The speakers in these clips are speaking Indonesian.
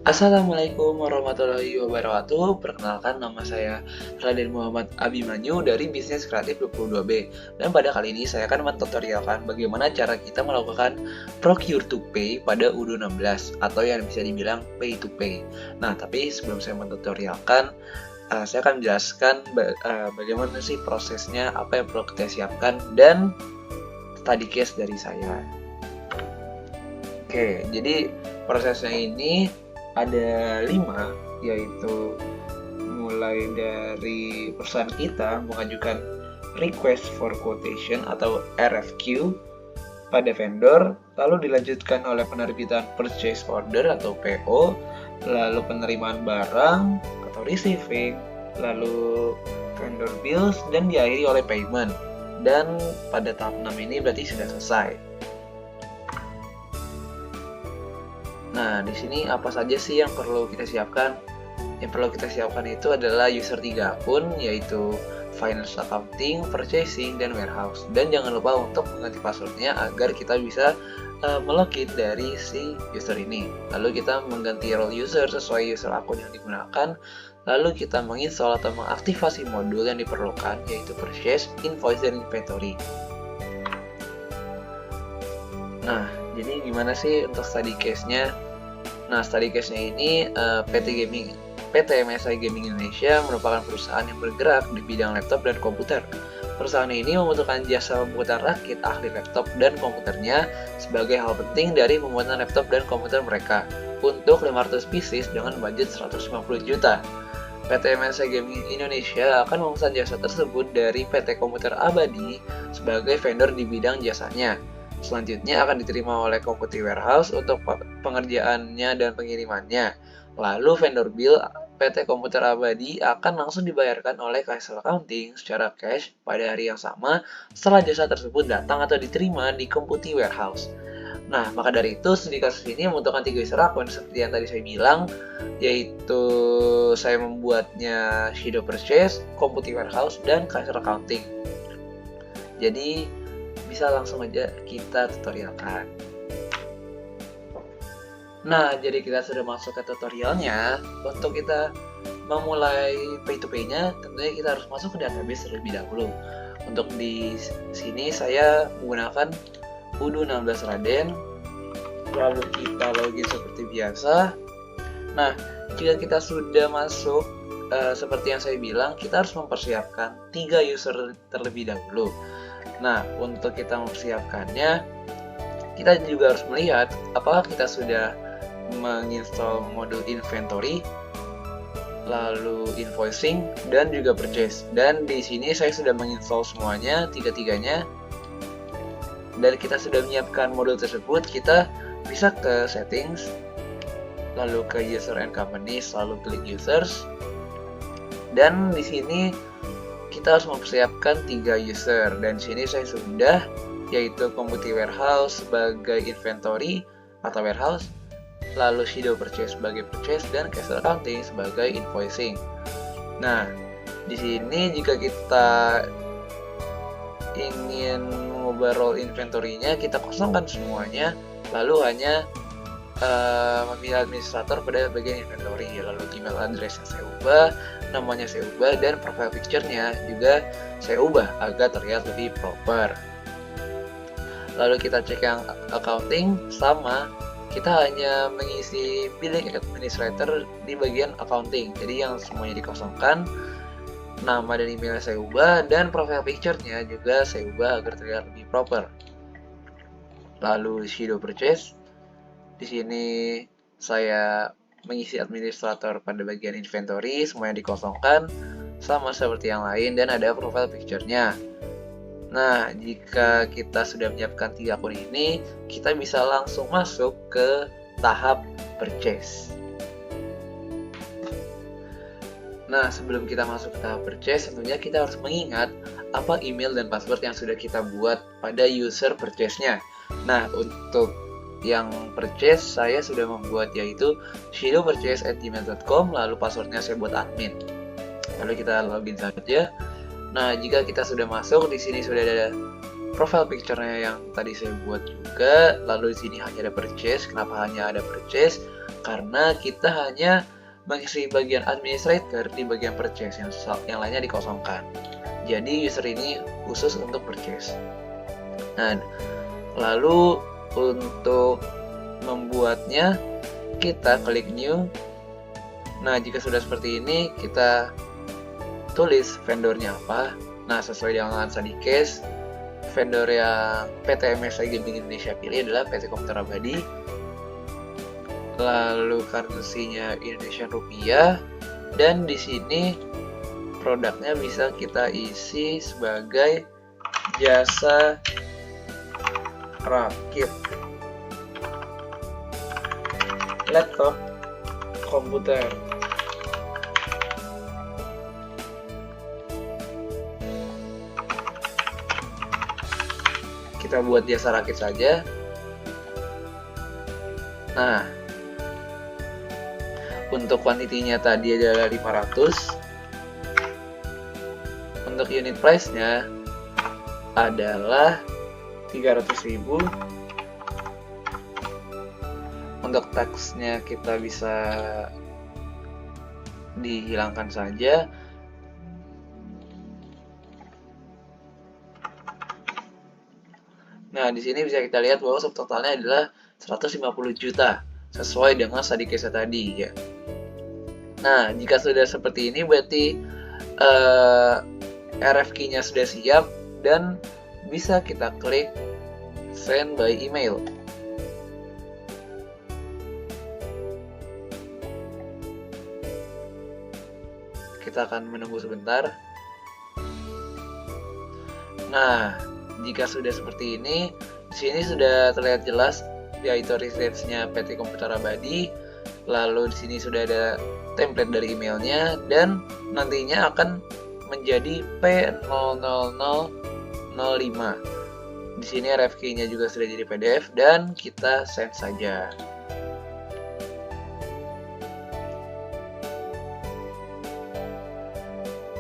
Assalamualaikum warahmatullahi wabarakatuh. Perkenalkan, nama saya Raden Muhammad Abimanyu dari Bisnis Kreatif 22B. Dan pada kali ini saya akan mentutorialkan bagaimana cara kita melakukan procure to pay pada UDU 16 atau yang bisa dibilang pay to pay. Nah, tapi sebelum saya mentutorialkan, saya akan menjelaskan bagaimana sih prosesnya, apa yang perlu kita siapkan, dan study case dari saya. Oke, jadi prosesnya ini ada 5, yaitu mulai dari perusahaan kita mengajukan request for quotation atau RFQ pada vendor, lalu dilanjutkan oleh penerbitan purchase order atau PO, lalu penerimaan barang atau receiving, lalu vendor bills, dan diakhiri oleh payment. Dan pada tahap 6 ini berarti sudah selesai. Nah, di sini apa saja sih yang perlu kita siapkan? Yang perlu kita siapkan itu adalah user 3 akun, yaitu finance, accounting, purchasing, dan warehouse. Dan jangan lupa untuk mengganti passwordnya agar kita bisa melogin dari si user ini. Lalu kita mengganti role user sesuai user akun yang digunakan. Lalu kita menginstall atau mengaktifasi modul yang diperlukan, yaitu purchase, invoice, dan inventory. Nah, jadi gimana sih untuk study case-nya? Nah, study case-nya ini PT MSI Gaming Indonesia merupakan perusahaan yang bergerak di bidang laptop dan komputer. Perusahaan ini membutuhkan jasa pembuatan rakit ahli laptop dan komputernya sebagai hal penting dari pembuatan laptop dan komputer mereka untuk 500 pieces dengan budget 150 juta. PT MSI Gaming Indonesia akan memesan jasa tersebut dari PT Komputer Abadi sebagai vendor di bidang jasanya. Selanjutnya akan diterima oleh Computi Warehouse untuk pengerjaannya dan pengirimannya. Lalu vendor bill PT Komputer Abadi akan langsung dibayarkan oleh Kaisal Accounting secara cash pada hari yang sama setelah jasa tersebut datang atau diterima di Computi Warehouse. Nah, maka dari itu studi kasus ini membutuhkan 3 user akun seperti yang tadi saya bilang, yaitu saya membuatnya Shido Purchase, Computi Warehouse, dan Kaisal Accounting. Jadi bisa langsung aja kita tutorialkan. Nah, jadi kita sudah masuk ke tutorialnya. Untuk kita memulai pay to pay-nya, tentunya kita harus masuk ke database terlebih dahulu. Untuk di sini saya menggunakan UDU 16 Raden. Lalu kita login seperti biasa. Nah, jika kita sudah masuk, seperti yang saya bilang, kita harus mempersiapkan 3 user terlebih dahulu. Nah, untuk kita mempersiapkannya, kita juga harus melihat apakah kita sudah menginstall modul inventory, lalu invoicing, dan juga purchase. Dan di sini saya sudah menginstall semuanya, tiga-tiganya. Dan kita sudah menyiapkan modul tersebut, kita bisa ke settings, lalu ke user and companies, lalu klik users. Dan di sini kita harus mempersiapkan 3 user, dan sini saya sudah, yaitu Computi Warehouse sebagai inventory atau warehouse, lalu Shido Purchase sebagai purchase, dan Kaisal Accounting sebagai invoicing. Nah, di sini jika kita ingin mengubah role inventory-nya, kita kosongkan semuanya, lalu hanya memilih administrator pada bagian inventory, lalu email address yang saya ubah, namanya saya ubah, dan profile picture-nya juga saya ubah agar terlihat lebih proper. Lalu kita cek yang accounting, sama, kita hanya mengisi billing administrator di bagian accounting, jadi yang semuanya dikosongkan, nama dan email saya ubah, dan profile picture-nya juga saya ubah agar terlihat lebih proper. Lalu Shido Purchase, di sini saya mengisi administrator pada bagian inventory, semuanya dikosongkan, sama seperti yang lain, dan ada profile picture-nya. Nah, jika kita sudah menyiapkan 3 akun ini, kita bisa langsung masuk ke tahap purchase. Nah, sebelum kita masuk ke tahap purchase, tentunya kita harus mengingat apa email dan password yang sudah kita buat pada user purchase-nya. Nah, untuk yang purchase saya sudah membuat, yaitu shidopurchase@gmail.com, lalu passwordnya saya buat admin. Lalu kita login saja. Nah, jika kita sudah masuk, di sini sudah ada profile picture-nya yang tadi saya buat juga. Lalu di sini hanya ada purchase. Kenapa hanya ada purchase? Karena kita hanya mengisi bagian administrator di bagian purchase, yang lainnya dikosongkan. Jadi user ini khusus untuk purchase. Nah, lalu untuk membuatnya kita klik new. Nah, jika sudah seperti ini, kita tulis vendornya apa. Nah, sesuai dengan study case, vendor yang PT MSI Gaming Indonesia pilih adalah PT Komputer Abadi. Lalu currency-nya Indonesian rupiah, dan di sini produknya bisa kita isi sebagai jasa rakit laptop komputer. Kita buat jasa rakit saja. Nah, untuk kuantitinya tadi adalah 500. Untuk unit price-nya adalah 300.000. Untuk tax-nya kita bisa dihilangkan saja. Nah, di sini bisa kita lihat bahwa subtotalnya adalah 150 juta sesuai dengan study case tadi ya. Nah, jika sudah seperti ini berarti RFQ-nya sudah siap dan bisa kita klik send by email. Kita akan menunggu sebentar. Nah, jika sudah seperti ini, di sini sudah terlihat jelas yaitu research-nya PT Komputer Abadi. Lalu di sini sudah ada template dari emailnya dan nantinya akan menjadi P00005. Di sini RFQ-nya juga sudah jadi PDF dan kita send saja.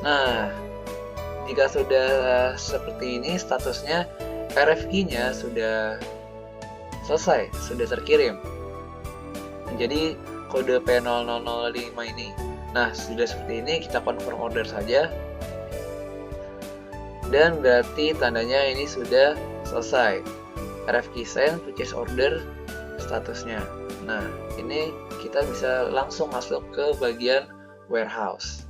Nah, jika sudah seperti ini statusnya, RFQ-nya sudah selesai, sudah terkirim. Jadi kode P0005 ini. Nah, sudah seperti ini, kita confirm order saja. Dan berarti tandanya ini sudah selesai. RFQ send, purchase order, statusnya. Nah, ini kita bisa langsung masuk ke bagian warehouse.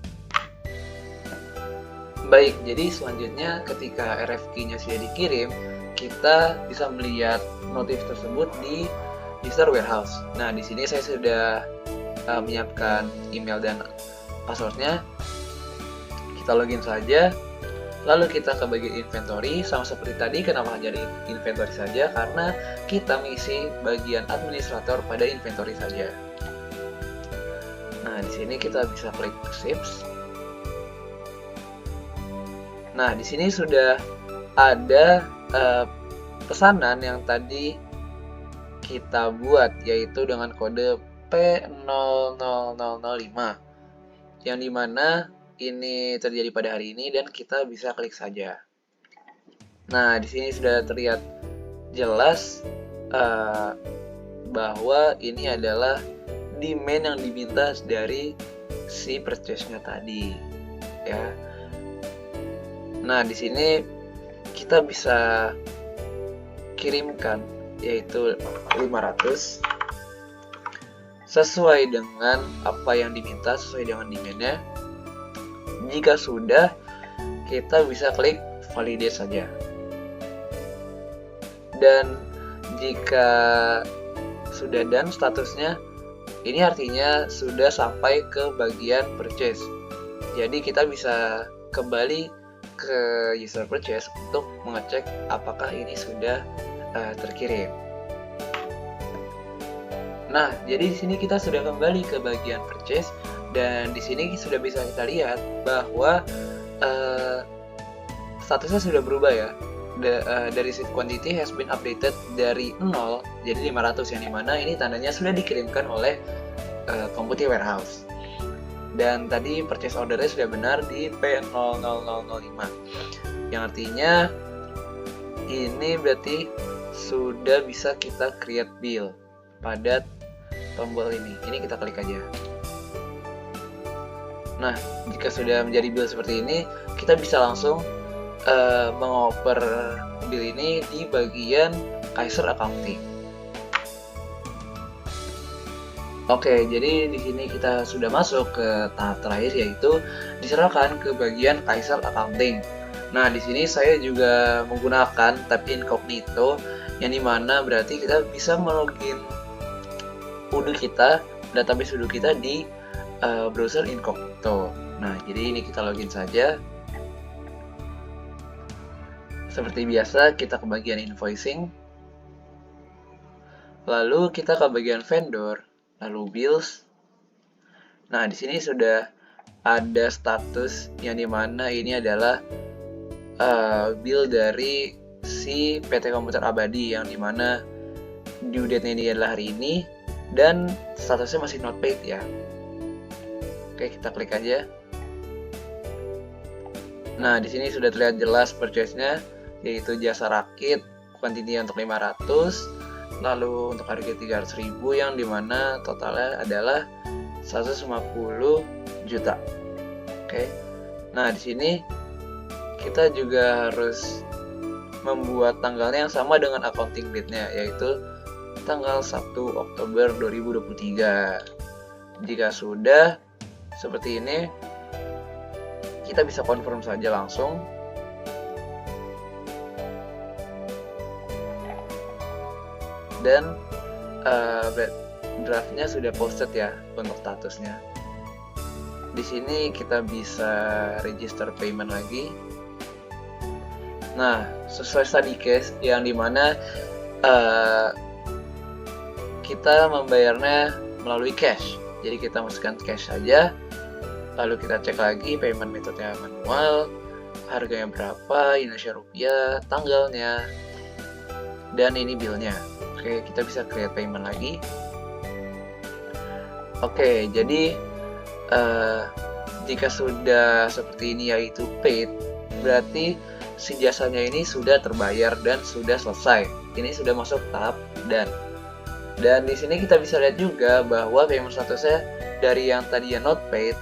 Baik, jadi selanjutnya ketika RFQ-nya sudah dikirim, kita bisa melihat notif tersebut di user warehouse. Nah, di sini saya sudah menyiapkan email dan passwordnya. Kita login saja, lalu kita ke bagian inventory. Sama seperti tadi, kenapa hanya di inventory saja? Karena kita mengisi bagian administrator pada inventory saja. Nah, di sini kita bisa klik ships. Nah, di sini sudah ada pesanan yang tadi kita buat, yaitu dengan kode P00005, yang dimana ini terjadi pada hari ini dan kita bisa klik saja. Nah, di sini sudah terlihat jelas bahwa ini adalah demand yang diminta dari si purchase-nya tadi, ya. Nah, di sini kita bisa kirimkan yaitu 500 sesuai dengan apa yang diminta, sesuai dengan demand-nya. Jika sudah, kita bisa klik validate saja. Dan jika sudah done statusnya, ini artinya sudah sampai ke bagian purchase. Jadi kita bisa kembali ke user purchase untuk mengecek apakah ini sudah terkirim. Nah, jadi di sini kita sudah kembali ke bagian purchase dan di sini sudah bisa kita lihat bahwa statusnya sudah berubah ya. Dari receipt quantity has been updated dari 0 jadi 500, yang dimana ini tandanya sudah dikirimkan oleh Computer Warehouse. Dan tadi purchase ordernya sudah benar di P00005, yang artinya ini berarti sudah bisa kita create bill pada tombol ini. Ini kita klik aja. Nah, jika sudah menjadi bill seperti ini, kita bisa langsung mengoper bill ini di bagian Kaiser Accounting. Oke, jadi di sini kita sudah masuk ke tahap terakhir, yaitu diserahkan ke bagian Kaiser Accounting. Nah, di sini saya juga menggunakan tab incognito, yang dimana berarti kita bisa melogin database Udo kita di browser incognito. Nah, jadi ini kita login saja. Seperti biasa, kita ke bagian invoicing, lalu kita ke bagian vendor, lalu bills. Nah, di sini sudah ada status yang dimana ini adalah bill dari si PT Komputer Abadi, yang dimana due date-nya ini adalah hari ini dan statusnya masih not paid ya. Oke, kita klik aja. Nah, di sini sudah terlihat jelas purchase-nya, yaitu jasa rakit, kuantitinya untuk 500, lalu untuk harga 300.000, yang dimana totalnya adalah 150 juta. Oke. Nah, di sini kita juga harus membuat tanggalnya yang sama dengan accounting date-nya, yaitu tanggal 1 Oktober 2023. Jika sudah seperti ini, kita bisa confirm saja langsung. Dan draftnya sudah posted ya untuk statusnya. Di sini kita bisa register payment lagi. Nah, sesuai study case, yang dimana kita membayarnya melalui cash. Jadi kita masukkan cash saja, lalu kita cek lagi payment metode manual, harganya berapa, Indonesia rupiah, tanggalnya, dan ini billnya. Oke, kita bisa create payment lagi. Oke, jadi jika sudah seperti ini, yaitu paid, berarti si jasanya ini sudah terbayar dan sudah selesai. Ini sudah masuk tahap dan di sini kita bisa lihat juga bahwa payment statusnya dari yang tadinya not paid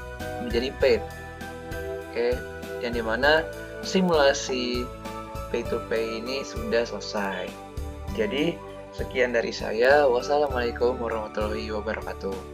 menjadi paid. Oke, yang dimana simulasi pay to pay ini sudah selesai. Jadi sekian dari saya. Wassalamualaikum warahmatullahi wabarakatuh.